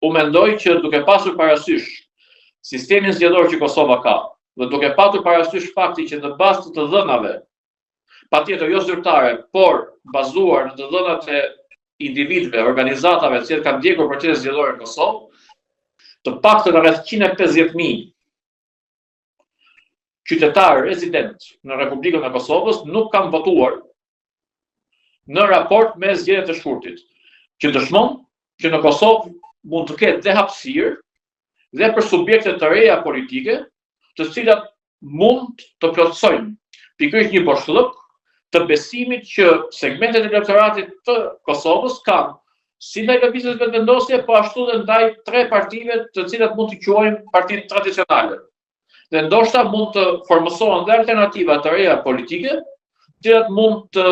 u mendoj që duke pasur parasysh sistemin zgjedhor që Kosova ka, dhe duke patur parasysh fakti që në bazë të dhënave, patjetër jo zyrtare, por bazuar në të dhënat e individëve, organizatave që kanë ndjekur procesin zgjedhor në Kosovë, të paktën rreth 150.000 qytetarë rezident në Republikën e Kosovës nuk kanë votuar në raport me zgjedhjet e shkurtit, që dëshmon që në Kosovë mund të ketë dhe hapësirë dhe për subjekte të reja politike, të cilat mund të plotësojnë pikërisht një boshllëk të besimit që segmentet e elektoratit të Kosovës kanë si ndaj lëvizjes vetëvendosje, po ashtu dhe ndaj tre partive të cilat mund të quajmë partitë tradicionale. Dhe ndoshta mund të formosohen dhe alternativa të reja politike, të cilat mund të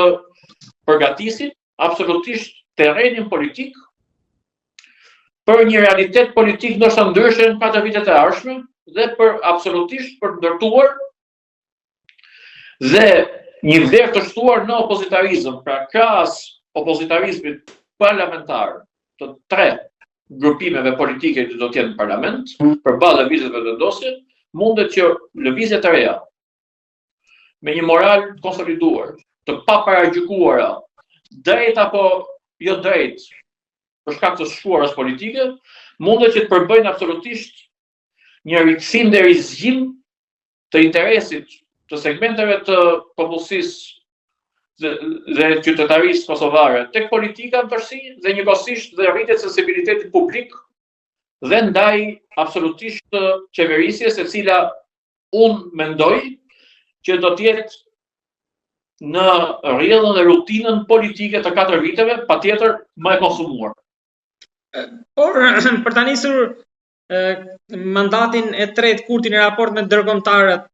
përgatisin absolutisht terrenin politik për një realitet politik ndoshta ndryshe në 4 vitet e ardhshme dhe për absolutisht për ndërtuar dhe një vlerë të shtuar në opozitarizëm, pra krahas opozitarizmit parlamentar të tre grupimeve politike që do të jenë në parlament, përballë lëvizjeve vetëvendosje, mundet që lëvizjet e reja me një moral konsoliduar, të paparagjykuara, drejt apo jo drejt, për shkak të shkuarës politike, mundet që të përbëjnë absolutisht një rikthim dhe rizgjim të interesit të segmenteve të popullsisë dhe qytetarisë kosovare tek politika në tërësi dhe njëkohësisht dhe rritjet sensibilitetit publik dhe ndaj absolutisht të qeverisjes, e cila unë mendoj që do të jetë në rrjedhën e rutinën politike të 4 viteve, patjetër më e konsumuar. Por për ta nisur mandatin e tretë Kurti në raport me ndërkombëtarët,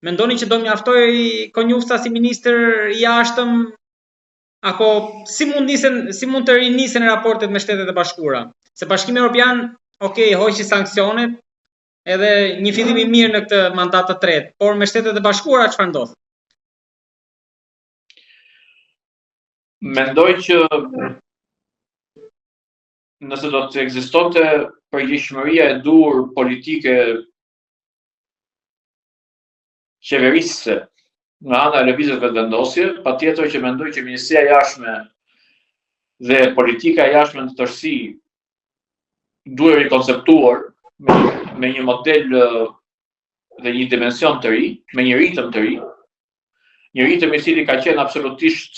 mendoni që do mjaftoj Konjufsa si ministër i jashtëm apo si mund të rinisen raportet me Shtetet e Bashkuara? Se Bashkimi Evropian, hoqi sanksionet, edhe një fillim i mirë në këtë mandat të tretë, por me Shtetet e Bashkuara çfarë ndodh? Mendoj që nëse do të ekzistonte përgjegjësia e dur politike qeverisëse nga ana e lëvizjes vetëvendosje, patjetër që mendoj që Ministria e Jashtme dhe politika e jashtme në tërësi duhet rikonceptuar me një model dhe një dimension të ri, me një ritëm të ri, një ritëm i cili ka qenë absolutisht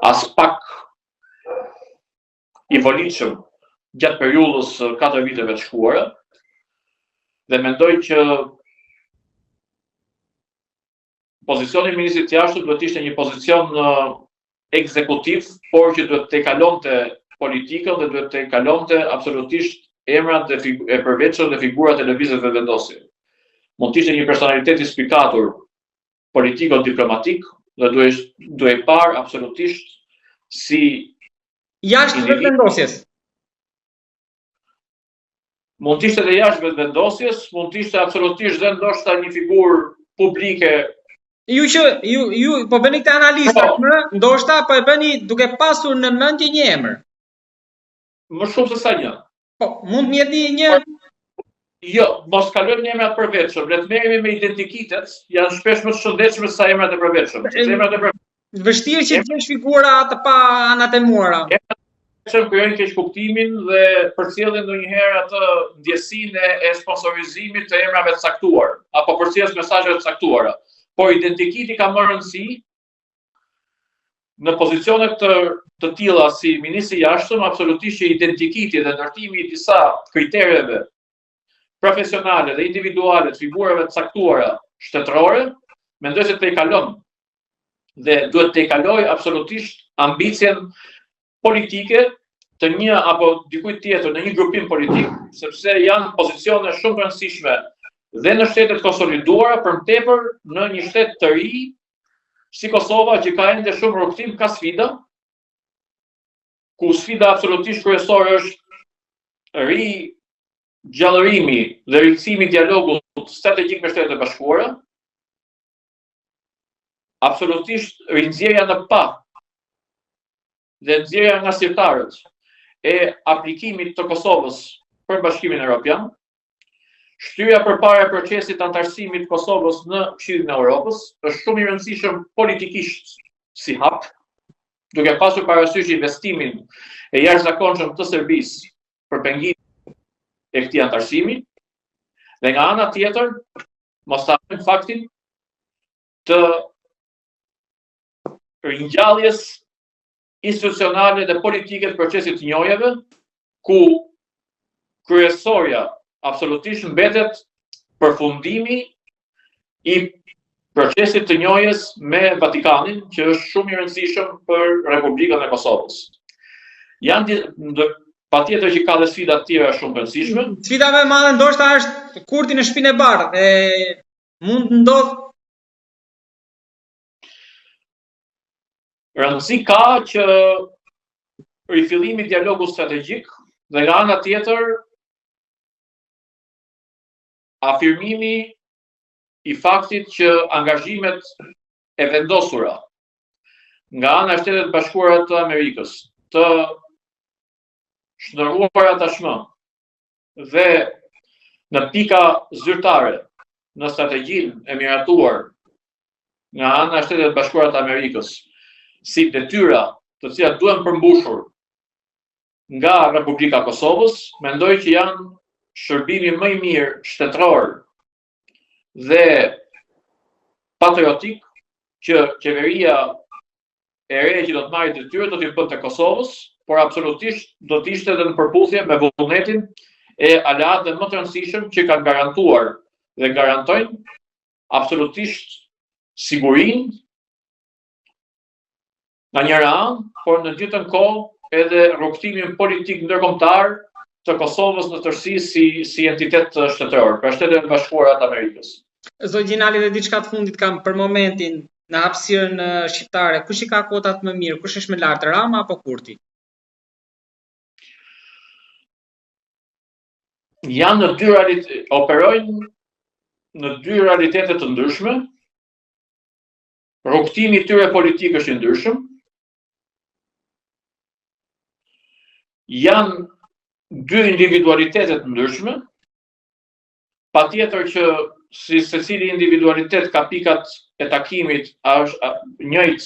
as pak i volitshëm gjatë periudhës 4 viteve të shkuara, dhe mendoj që pozicioni i ministrit të jashtëm duhet të ishte një pozicion ekzekutiv, por që duhet të kalonte politikën dhe duhet të kalonte absolutisht emrat e përveçur dhe figurat e lëvizjes vetëvendosje. Mund të ishte një personalitet i spikatur politiko-diplomatik dhe duhet parë absolutisht si jashtë vetëvendosjes. Mund të ishte dhe jashtë vetëvendosjes, mund të ishte absolutisht dhe ndoshta një figurë publike. Ju po bëni këtë analizë, ndoshta po e bëni duke pasur në mendje një emër. Më shumë se sa një. Po, mund të jetë një. Jo, mos kalojmë në emrat përveçur, le të merremi me identitetet, janë shpesh më të shëndetshme se sa emrat e përveçur. Vështirë që të gjesh figura të pa anatemuara. Krijojnë keq kuptimin dhe përcjellin ndonjëherë atë ndjesinë e sponsorizimit të emrave të caktuar, apo përcjelljes mesazheve të caktuara. Por identiteti ka më rëndësi në pozicione të tilla si ministri i jashtëm, absolutisht që identiteti dhe ndërtimi i disa kritereve profesionale dhe individuale të figurave të caktuara shtetërore, mendoj se të i kalon dhe duhet të i kaloj absolutisht ambicien politike të një apo dikujt tjetër në një grupim politik, sepse janë pozicione shumë të rëndësishme dhe në shtetet konsoliduara, për tepër në një shtet të ri si Kosova, që ka ende shumë rrugtim, ka sfida, ku sfida absolutisht kryesore është rigjallërimi dhe rikthimi i dialogut strategjik me Shtetet e Bashkuara, absolutisht rinxjerrja në pa dhe nxjerrja nga sirtarët e aplikimit të Kosovës për Bashkimin Evropian, shtyria përpara e procesit antarësimit të Kosovës në Këshillin e Evropës është shumë i rëndësishëm politikisht si hap, duke pasur parasysh investimin e jashtëzakonshëm të Serbisë për pengimin e këtij antarësimi, dhe nga ana tjetër mos ta harrojmë faktin të ringjalljes institucionale dhe politike të procesit të njojeve, ku kryesorja absolutisht mbetet përfundimi i procesit të njojjes me Vatikanin, që është shumë i rëndësishëm për Republikën e Kosovës. Patjetër që ka dhe sfida të tjera shumë të rëndësishme. Sfida më e madhe ndoshta është kurti në shtëpinë e bardhë, mund të ndodhë. Rëndësi ka që rifillimi i dialogut strategjik dhe nga ana tjetër afirmimi i faktit që angazhimet e vendosura nga ana e Shtetet Bashkuara të Amerikës të shndërruara tashmë dhe në pika zyrtare në strategjinë e miratuar nga ana e Shtetet Bashkuara të Amerikës si detyra të cilat duhen përmbushur nga Republika e Kosovës, mendoj që janë shërbimi më i mirë shtetëror dhe patriotik që qeveria e re që do të marrë detyrë do t'i bënte Kosovës, por absolutisht do të ishte edhe në përputhje me vullnetin e aleatëve më të rëndësishëm që kanë garantuar dhe garantojnë absolutisht sigurinë nga njëra anë, por në të njëjtën kohë edhe rrugtimin politik ndërkombëtar të Kosovës në tërësi si entitet shtetëror, për Shtetet Bashkuara të Amerikës. Zoti Gjinali, dhe diçka të fundit kam për momentin në hapësirën shqiptare, kush i ka kotat më mirë, kush është më lart, Rama apo Kurti? Janë operojnë në dy realitete të ndryshme. Rrugtimi i tyre politik është i ndryshëm. Janë dy individualitetet të ndryshme. Patjetër që si secili individualitet ka pikat e takimit, është njëjtë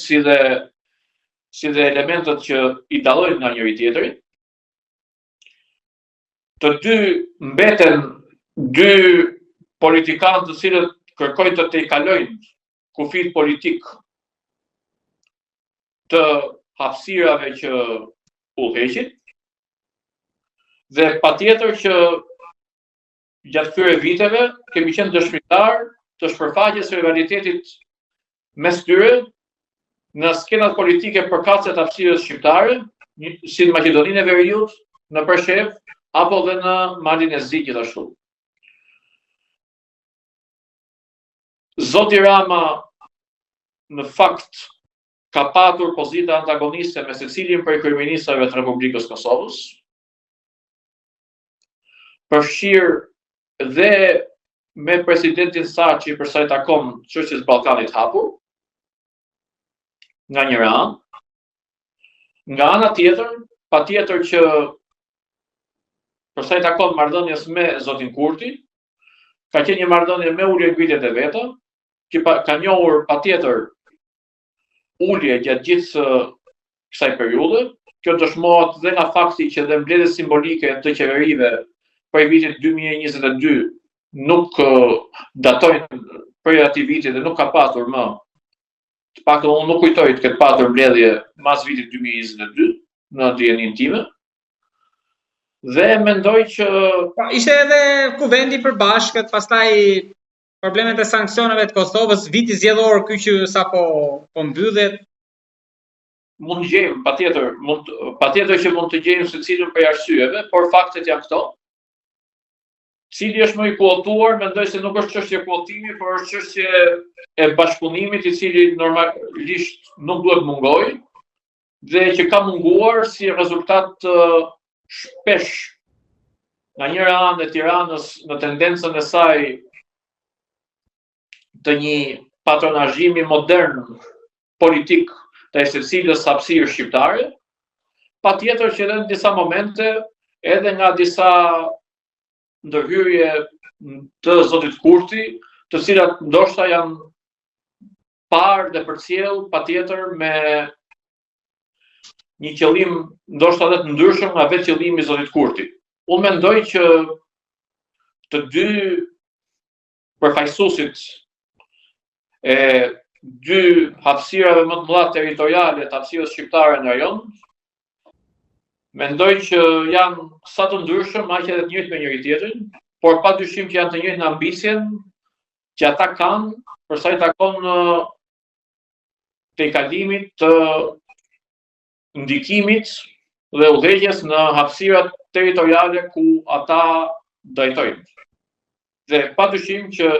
si dhe elementet që i dallojnë nga njëri tjetri. Të dy mbeten dy politikanë të cilët kërkojnë të tejkalojnë kufit politik të hapësirave që udhëheqin, dhe patjetër që gjatë këtyre viteve kemi qenë dëshmitar të shpërfaqjes së rivalitetit mes tyre në skenat politike përkatëse të hapësirës shqiptare, si në Maqedoninë e Veriut, në Preshevë, apo dhe në Malin e Zi gjithashtu. Zoti Rama në fakt ka patur pozita antagoniste me secilin prej kryeministrave të Republikës Kosovës, përfshirë dhe me presidentin Saçi për sa i takon çështjes Ballkanit hapur, nga njëra anë. Nga ana tjetër, patjetër që për sa i takon marrëdhënies me zotin Kurti, ka qenë një marrëdhënie me ulje ngritjet e veta, që ka njohur patjetër ulje gjatë gjithë kësaj periudhe. Kjo dëshmohet dhe nga fakti që dhe mbledhjes simbolike të qeverive për vitin 2022 nuk datojnë për atij viti dhe nuk ka patur më. Të paktën unë nuk kujtoj të ketë patur mbledhje mas vitit 2022 në dijenin time. Dhe mendoj që ishte edhe kuvendi i përbashkët, pastaj problemet e sanksioneve të Kosovës, viti zgjedhor ky që sapo po mbyllet. Mund të gjejmë patjetër që mund të gjejmë secilin prej arsyeve, por faktet janë këto. Cili është më i kuotuar, mendoj se nuk është çështje kuotimi, por është çështje e bashkëpunimit, i cili normalisht nuk duhet mungojë, dhe që ka munguar si rezultat shpesh nga njëra anë e Tiranës në tendencën e saj të një patronazhimi modern politik të secilës hapësirë shqiptare, patjetër që edhe në disa momente, edhe nga disa ndërhyrje të zotit Kurti, të cilat ndoshta janë parë dhe përcjell patjetër me një qëllim ndoshta edhe të ndryshëm nga vetë qëllimi i zotit Kurti. Unë mendoj që të dy përfaqësuesit e dy hapësirave më të mëdha territoriale të hapësirës shqiptare në rajon, mendoj që janë sa të ndryshëm, aq edhe të njëjtë me njëri tjetrin, por padyshim që janë të njëjtën ambicien që ata kanë për sa i takon tejkalimit të ndikimit dhe udhëheqjes në hapësirat territoriale ku ata drejtojnë. Dhe padyshim që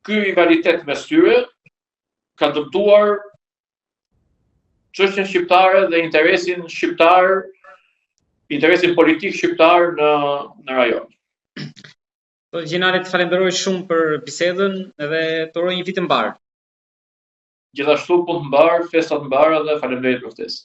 ky rivalitet mes tyre ka dëmtuar çështjen shqiptare dhe interesin shqiptar, interesin politik shqiptar në rajon. Gjinali, të falenderoj shumë për bisedën edhe të uroj një vit të mbar. Gjithashtu punë të mbar, festa të mbara dhe faleminderit për ftesë.